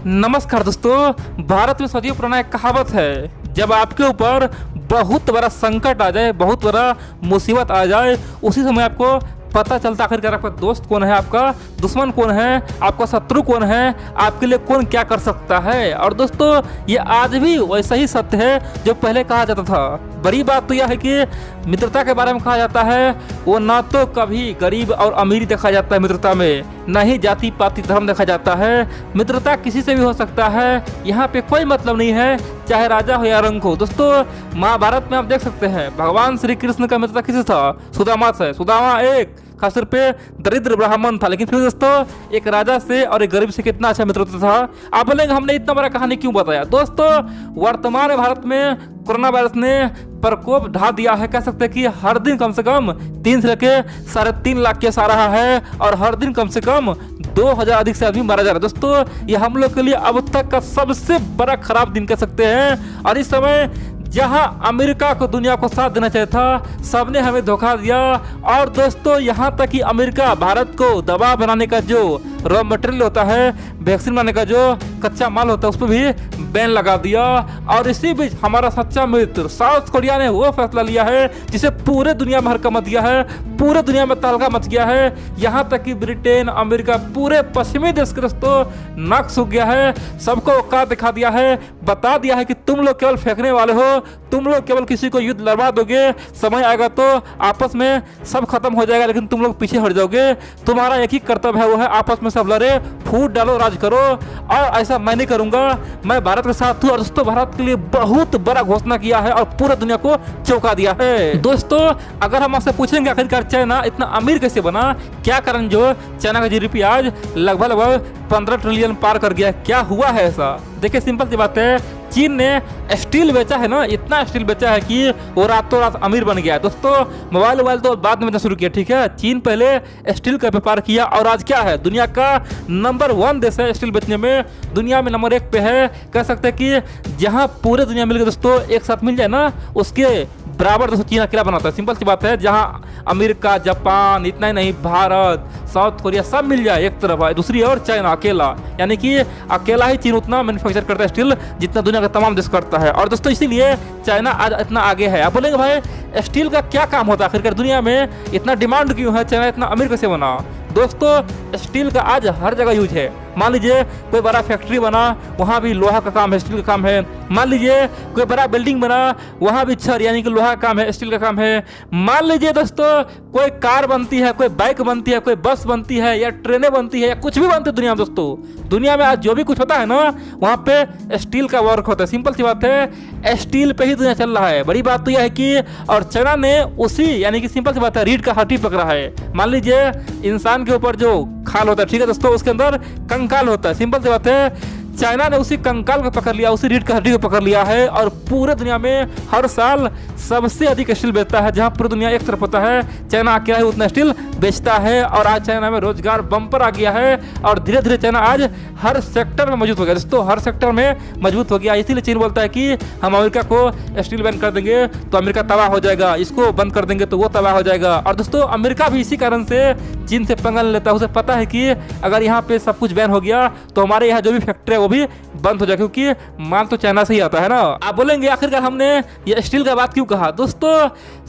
नमस्कार दोस्तों, भारत में सदियों पुराना एक कहावत है, जब आपके ऊपर बहुत बड़ा संकट आ जाए, बहुत बड़ा मुसीबत आ जाए, उसी समय आपको पता चलता आखिरकार आपका दोस्त कौन है, आपका दुश्मन कौन है, आपका शत्रु कौन है, आपके लिए कौन क्या कर सकता है। और दोस्तों, ये आज भी वैसा ही सत्य है जो पहले कहा जाता था। बड़ी बात तो यह है कि मित्रता के बारे में कहा जाता है, वो ना तो कभी गरीब और अमीरी देखा जाता है मित्रता में, न ही जाति पाति धर्म देखा जाता है। मित्रता किसी से भी हो सकता है, यहाँ पे कोई मतलब नहीं है चाहे राजा हो या रंग हो। दोस्तों, महाभारत में आप देख सकते हैं भगवान श्री कृष्ण का मित्रता किसी था, सुदामा से। सुदामा एक खास तौर पे दरिद्र ब्राह्मण था, लेकिन फिर दोस्तों एक राजा से और एक गरीब से कितना अच्छा मित्रता था। आप बोलेंगे हमने इतना बड़ा कहानी क्यों बताया। दोस्तों, वर्तमान भारत में कोरोना वायरस ने प्रकोप ढा दिया है। कह सकते हैं कि हर दिन कम से कम 3 से लेकर 3.5 लाख केस आ रहा है और हर दिन कम से कम 2000 अधिक से आदमी मारा जा रहा है। दोस्तों, ये हम लोग के लिए अब तक का सबसे बड़ा खराब दिन कह सकते हैं। और इस समय जहां अमेरिका को दुनिया को साथ देना चाहिए था, सबने हमें धोखा दिया। और दोस्तों, यहां तक कि अमेरिका भारत को दवा बनाने का जो रॉ मटेरियल होता है, वैक्सीन बनाने का जो कच्चा माल होता है, उस पर भी बैन लगा दिया। और इसी बीच हमारा सच्चा मित्र साउथ कोरिया ने वो फैसला लिया है जिसे पूरे दुनिया में हड़कंप मच गया है, पूरे दुनिया में तहलका मच गया है। यहाँ तक कि ब्रिटेन, अमेरिका, पूरे पश्चिमी देश के दोस्तों नाक सूख गया है। सबको औकात दिखा दिया है, बता दिया है कि तुम लोग केवल फेंकने वाले हो, तुम लोग केवल किसी को युद्ध लड़वा दोगे, समय आएगा तो आपस में सब खत्म हो जाएगा, लेकिन तुम लोग पीछे हट जाओगे। तुम्हारा एक ही कर्तव्य है, वो है आपस में सब लड़े, फूट डालो, राज करो। और ऐसा मैं नहीं करूंगा, मैं भारत के साथ हूँ। और दोस्तों, भारत के लिए बहुत बड़ा घोषणा किया है और पूरा दुनिया को चौंका दिया है। दोस्तों, अगर हम आपसे पूछेंगे आखिरकार चाइना इतना अमीर कैसे बना, क्या कारण जो चाइना का जीडीपी आज लगभग 15 ट्रिलियन पार कर गया, क्या हुआ है ऐसा। देखिए, सिंपल सी बात है, चीन ने स्टील बेचा है ना, इतना स्टील बेचा है कि वो रातों रात अमीर बन गया है। दोस्तों, मोबाइल तो बाद में बेचना शुरू किया, ठीक है। चीन पहले स्टील का व्यापार किया और आज क्या है, दुनिया का नंबर 1 देश है स्टील बेचने में, दुनिया में नंबर 1 पे है। कह सकते हैं कि जहां पूरे दुनिया मिलकर दोस्तों एक साथ मिल जाए ना, उसके बराबर दोस्तों चीन अकेला बनाता है। सिंपल सी बात है, जहां अमेरिका, जापान, इतना ही नहीं भारत, साउथ कोरिया सब मिल जाए एक तरफ है, दूसरी और चाइना अकेला, यानी कि अकेला ही चीन उतना मैन्युफैक्चर करता है स्टील जितना दुनिया का तमाम देश करता है। और दोस्तों, इसीलिए चाइना आज इतना आगे है। आप बोलेंगे भाई स्टील का क्या काम होता है आखिरकार, दुनिया में इतना डिमांड क्यों है, चाइना इतना अमीर कैसे बना। दोस्तों, स्टील का आज हर जगह यूज है। मान लीजिए कोई बड़ा फैक्ट्री बना, वहाँ भी लोहा का काम है, स्टील का काम है। मान लीजिए कोई बड़ा बिल्डिंग बना, वहाँ भी छड़ यानी कि लोहा का काम है, स्टील का काम है। मान लीजिए दोस्तों कोई कार बनती है, कोई बाइक बनती है, कोई बस बनती है या ट्रेनें बनती है या कुछ भी बनती है दुनिया में। दोस्तों, दुनिया में आज जो भी कुछ होता है ना, वहाँ पे स्टील का वर्क होता है। सिंपल सी बात है, स्टील पे ही दुनिया चल रहा है। बड़ी बात तो यह है कि और चाइना ने उसी यानी कि सिंपल सी बात है, रीढ़ का हड्डी पकड़ा है। मान लीजिए इंसान के ऊपर जो खाल होता है, ठीक है दोस्तों, उसके अंदर कंकाल होता है। सिंपल सी बात है, चाइना ने उसी कंकाल को पकड़ लिया, उसी रीढ़ की हड्डी को पकड़ लिया है और पूरे दुनिया में हर साल सबसे अधिक स्टील बेचता है। जहां पूरी दुनिया एक तरफ होता है, चाइना क्या है उतना स्टील बेचता है। और आज चाइना में रोजगार बम्पर आ गया है और धीरे धीरे चाइना आज हर सेक्टर में मजबूत हो गया। दोस्तों, हर सेक्टर में मजबूत हो गया। इसीलिए चीन बोलता है कि हम अमेरिका को स्टील बैन कर देंगे तो अमेरिका तबाह हो जाएगा, इसको बंद कर देंगे तो वो तबाह हो जाएगा। और दोस्तों, अमेरिका भी इसी कारण से चीन से पंगा लेता है। उसे पता है कि अगर यहाँ पे सब कुछ बैन हो गया तो हमारे यहाँ जो भी फैक्ट्री है वो भी बंद हो जाए, क्योंकि माल तो चाइना से ही आता है ना। आप बोलेंगे आखिरकार हमने ये स्टील का बात क्यों कहा। दोस्तों,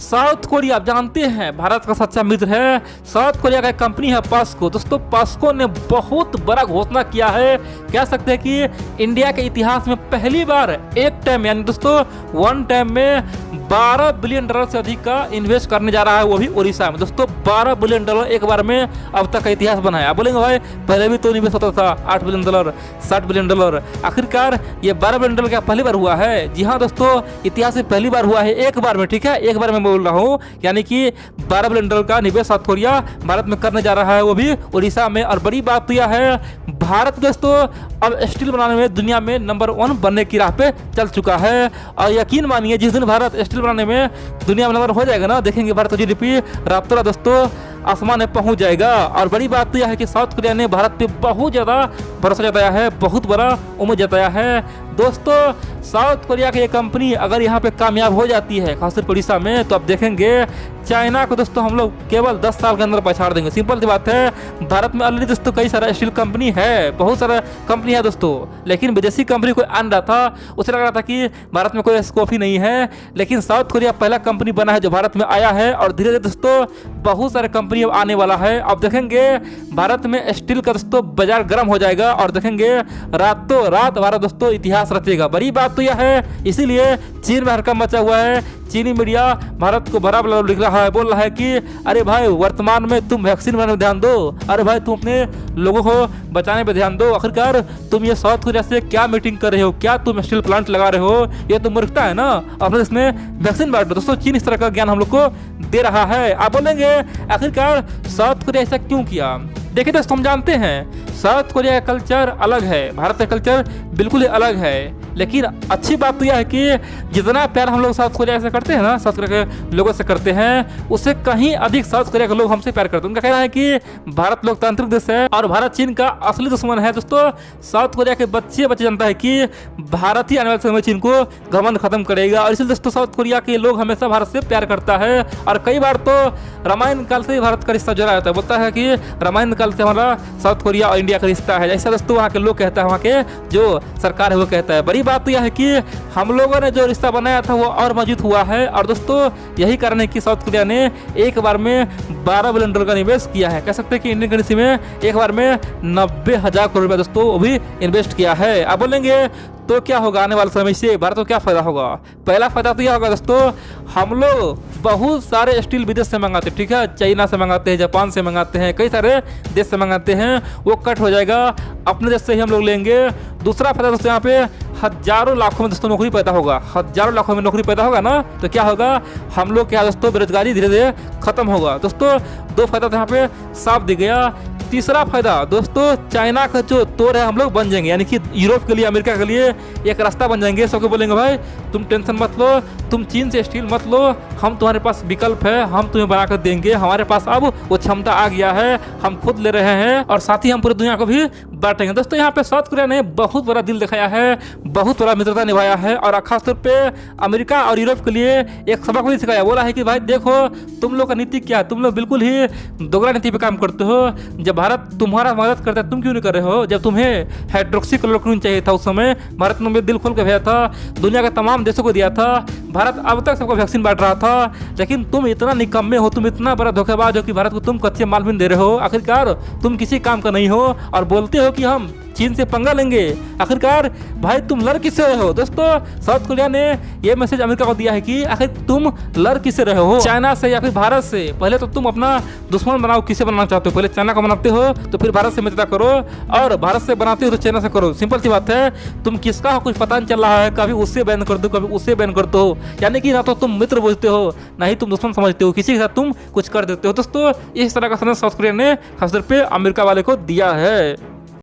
साउथ कोरिया आप जानते हैं भारत का सच्चा मित्र है। साउथ कोरिया का एक कंपनी है पास्को। दोस्तों, पास्को ने बहुत बड़ा घोषणा किया है। कह सकते हैं कि इंडिया के इतिहास में पहली बार एक टाइम यानी दोस्तों वन टाइम में $12 बिलियन से अधिक का इन्वेस्ट करने जा रहा है, वो भी उड़ीसा में। दोस्तों, $12 बिलियन एक बार में अब तक का इतिहास बनाया। आप बोलेंगे भाई पहले भी तो निवेश होता था, $8 बिलियन, $60 बिलियन। आखिरकार ये $12 बिलियन क्या पहली बार हुआ है। जी हाँ दोस्तों, इतिहास में पहली बार हुआ है, एक बार में, ठीक है, एक बार में बोल रहा हूँ। यानी कि $12 बिलियन का निवेश साउथ कोरिया भारत में करने जा रहा है, वो भी उड़ीसा में। और बड़ी बात तो यह है, भारत दोस्तों अब स्टील बनाने में दुनिया में नंबर 1 बनने की राह पे चल चुका है। और यकीन मानिए, जिस दिन भारत स्टील बनाने में दुनिया में नंबर हो जाएगा ना, देखेंगे भारत का जीडीपी रातों रात दोस्तों आसमान में पहुंच जाएगा। और बड़ी बात तो यह है कि साउथ कोरिया ने भारत पे बहुत ज़्यादा भरोसा जताया है, बहुत बड़ा उम्मीद जताया है। दोस्तों, साउथ कोरिया की ये कंपनी अगर यहाँ पे कामयाब हो जाती है, खासकर उड़ीसा में, तो आप देखेंगे चाइना को दोस्तों हम लोग केवल 10 साल के अंदर पछाड़ देंगे। सिंपल सी बात है। भारत में ऑलरेडी दोस्तों कई सारा स्टील कंपनी है, बहुत सारा कंपनी है दोस्तों, लेकिन विदेशी कंपनी कोई आन रहा था, उसे लग रहा था कि भारत में कोई स्कोप ही नहीं है। लेकिन साउथ कोरिया पहला कंपनी बना है जो भारत में आया है, और धीरे धीरे दोस्तों बहुत सारे कंपनी अब आने वाला है। अब देखेंगे भारत में स्टील का दोस्तों बाजार गर्म हो जाएगा, और देखेंगे रातों रात हमारा दोस्तों इतिहास रचेगा। बड़ी बात तो यह है, इसीलिए चीन में हड़कंप मचा हुआ है। चीनी मीडिया भारत को भरा भरा लिख रहा है, बोल रहा है कि अरे भाई वर्तमान में तुम वैक्सीन बनाने में ध्यान दो, अरे भाई तुम अपने लोगों को बचाने पे ध्यान दो। आखिरकार तुम ये साउथ कोरिया से क्या मीटिंग कर रहे हो, क्या तुम स्टील प्लांट लगा रहे हो, ये तो मूर्खता है ना। अपने इसमें वैक्सीन बांट दो। दोस्तों चीन इस तरह का ज्ञान हम लोग को दे रहा है। आप बोलेंगे आखिरकार साउथ कोरिया ऐसा क्यों किया। देखिए दोस्तों हम जानते हैं साउथ कोरिया का कल्चर अलग है, भारत का कल्चर बिल्कुल ही अलग है। लेकिन अच्छी बात तो यह है कि जितना प्यार हम लोग साउथ कोरिया से करते हैं ना, साउथ कोरिया के लोगों से करते हैं, उससे कहीं अधिक साउथ कोरिया के लोग हमसे प्यार करते हैं। उनका कहना है कि भारत लोकतांत्रिक देश है और भारत चीन का असली दुश्मन है। दोस्तों साउथ कोरिया के बच्चे जानता है कि भारत ही आने वाले समय चीन को घमंड खत्म करेगा, और इसलिए दोस्तों साउथ कोरिया के लोग हमेशा भारत से प्यार करता है। और कई बार तो रामायण काल से ही भारत का रिश्ता जुड़ा रहता है। बोलता है कि रामायण काल से हमारा साउथ कोरिया और इंडिया का रिश्ता है, ऐसा दोस्तों वहाँ के लोग कहता है, वहाँ के जो सरकार है वो कहता है। बड़ी बात तो यह है कि हम लोगों ने जो रिश्ता बनाया था वो और मजबूत हुआ है। और दोस्तों यही कारण है कि साउथ कोरिया ने एक बार में $12 बिलियन का निवेश किया है। कह सकते हैं कि इंडियन करेंसी में एक बार में 90,000 करोड़ रुपया दोस्तों वो भी इन्वेस्ट किया है। आप बोलेंगे तो क्या होगा आने वाले समय से, भारत को क्या फायदा होगा। पहला फायदा तो यह होगा दोस्तों, हम लोग बहुत सारे स्टील विदेश से मंगाते हैं, ठीक है, चाइना से मंगाते हैं, जापान से मंगाते हैं, कई सारे देश से मंगाते हैं, वो कट हो जाएगा, अपने देश से ही हम लोग लेंगे। दूसरा फायदा दोस्तों यहाँ पे हजारों लाखों में दोस्तों नौकरी पैदा होगा, हजारों लाखों में नौकरी पैदा होगा ना, तो क्या होगा हम लोग क्या दोस्तों बेरोजगारी धीरे धीरे खत्म होगा। दोस्तों दो फायदा तो यहाँ पे साफ दिख गया। तीसरा फायदा दोस्तों चाइना का जो तोड़ है हम लोग बन जाएंगे, यानी कि यूरोप के लिए अमेरिका के लिए एक रास्ता बन जाएंगे। सबको बोलेंगे भाई तुम टेंशन मत लो, तुम चीन से स्टील मत लो, हम तुम्हारे पास विकल्प है, हम तुम्हें बना कर देंगे, हमारे पास अब वो क्षमता आ गया है, हम खुद ले रहे हैं और साथ ही हम पूरी दुनिया को भी बांटेंगे। दोस्तों यहाँ पे साउथ कोरिया ने बहुत बड़ा दिल दिखाया है, बहुत बड़ा मित्रता निभाया है, और खासतौर पे अमेरिका और यूरोप के लिए एक सबक भी सिखाया। बोला है कि भाई देखो तुम लोग का नीति क्या है, तुम लोग बिल्कुल ही दोगला नीति पे काम करते हो। जब भारत तुम्हारा मदद करता है तुम क्यों नहीं कर रहे हो। जब तुम्हें हाइड्रोक्सी क्लोरोक्विन चाहिए था उस समय भारत ने दिल खोल के भेजा था, दुनिया के तमाम देशों को दिया था, भारत अब तक सबको वैक्सीन बांट रहा था। लेकिन तुम इतना निकम्मे हो, तुम इतना बड़ा धोखेबाज हो कि भारत को तुम कच्चे माल भी दे रहे हो। आखिरकार तुम किसी काम का नहीं हो और बोलते हो कि हम चीन से पंगा लेंगे। आखिरकार भाई तुम लड़ किससे रहे हो। दोस्तों साउथ कोरिया ने यह मैसेज अमेरिका को दिया है कि आखिर तुम लड़ किससे रहे हो, चाइना से या फिर भारत से। पहले तो तुम अपना दुश्मन बनाओ, किसे बनाना चाहते हो, पहले चाइना को बनाते हो तो फिर भारत से मित्रता करो, और भारत से बनाते हो तो चाइना से करो। सिंपल सी बात है, तुम किसका कुछ पता नहीं चल रहा है, कभी उससे बैन कर दो कभी उससे बैन करते हो, यानी कि ना तो तुम मित्र बोलते हो ना ही तुम दुश्मन समझते हो, किसी के साथ तुम कुछ कर देते हो। दोस्तों इस तरह का संदेश साउथ कोरिया ने खासतौर पर अमेरिका वाले को दिया है।